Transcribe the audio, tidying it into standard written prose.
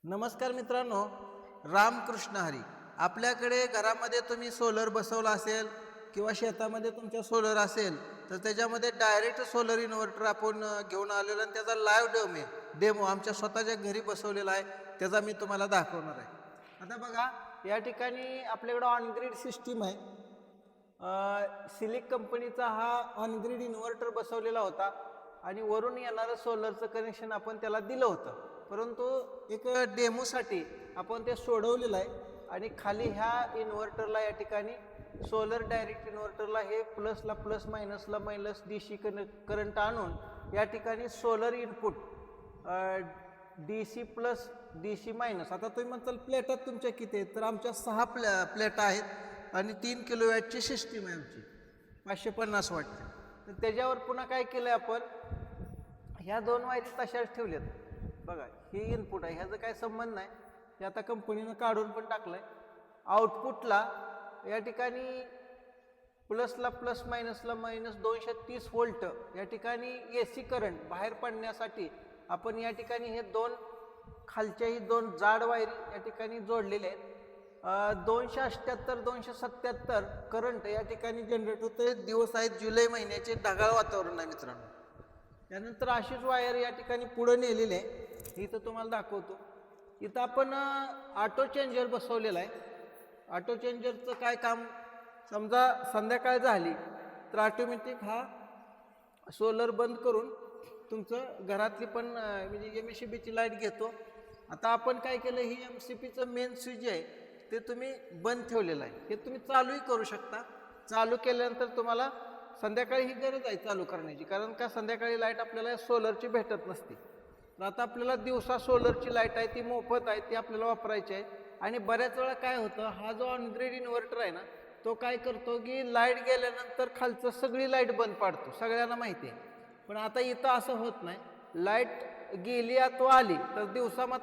नमस्कार मित्रांनो, रामकृष्ण हरी. आपल्याकडे घरामध्ये तुम्ही सोलर बसवला असेल किंवा शेतामध्ये तुमच्या सोलर असेल तर त्याच्यामध्ये डायरेक्ट सोलर इन्व्हर्टर आपण घेऊन आलेलो आणि त्याचा लाईव्ह डेमो आमच्या स्वतःच्या घरी बसवलेला आहे. त्याचा मी तुम्हाला दाखवणार आहे. आता बघा, या ठिकाणी आपल्याकडं ऑनग्रीड सिस्टीम आहे. सिलिक कंपनीचा हा ऑनग्रीड इन्व्हर्टर बसवलेला होता आणि वरून येणारं सोलरचं कनेक्शन आपण त्याला दिलं होतं. परंतु एक डेमोसाठी आपण ते सोडवलेलं आहे आणि खाली ह्या इन्व्हर्टरला या ठिकाणी सोलर डायरेक्ट इन्व्हर्टरला हे प्लसला प्लस मायनसला मायनस DC करंट आणून या ठिकाणी solar input DC plus DC minus. आता तुम्ही म्हणताल प्लेटात तुमच्या किती आहेत, तर आमच्या 6 प्लेटा आहेत आणि 3 किलोवॅटची सिस्टीम आहे आमची, 550 वॅटची. तर त्याच्यावर पुन्हा काय केलं आहे आपण, ह्या 2 वायरी तशाच ठेवल्यात. बघा, हे इनपुट आहे, ह्याचा काय संबंध नाही, हे आता कंपनीनं काढून पण टाकलं आहे. आउटपुटला या ठिकाणी प्लसला प्लस मायनसला मायनस 230 व्होल्ट या ठिकाणी AC करंट बाहेर पडण्यासाठी आपण या ठिकाणी हे 2 खालच्याही 2 जाड वायरी या ठिकाणी जोडलेले आहेत. 278 277 करंट या ठिकाणी जनरेट होते. दिवस आहेत जुलै महिन्याचे, ढगाळ वातावरण आहे मित्रांनो. त्यानंतर अशीच वायर या ठिकाणी पुढे नेलेली आहे, इथं तुम्हाला दाखवतो. इथं आपण ऑटो चेंजर बसवलेला आहे. ऑटो चेंजरचं काय काम, समजा संध्याकाळ झाली तर ऑटोमॅटिक हा सोलर बंद करून तुमचं घरातली पण म्हणजे MSCBची लाईट घेतो. आता आपण काय केलं, ही MCBचं मेन स्विच आहे ते तुम्ही बंद ठेवलेलं आहे. हे तुम्ही चालूही करू शकता. चालू केल्यानंतर तुम्हाला संध्याकाळी ही गरज आहे चालू करण्याची, कारण का संध्याकाळी लाईट आपल्याला सोलरची भेटत नसते. तर आता आपल्याला दिवसा सोलरची लाईट आहे ती मोफत आहे, ती आपल्याला वापरायची आहे. आणि बऱ्याच वेळा काय होतं, हा जो ऑनग्रीड इन्व्हर्टर आहे ना, तो काय करतो की लाईट गेल्यानंतर खालचं सगळी लाईट बंद पाडतो, सगळ्यांना माहिती आहे. पण आता इथं असं होत नाही, लाईट गेली अथवा आली तर दिवसा मात्र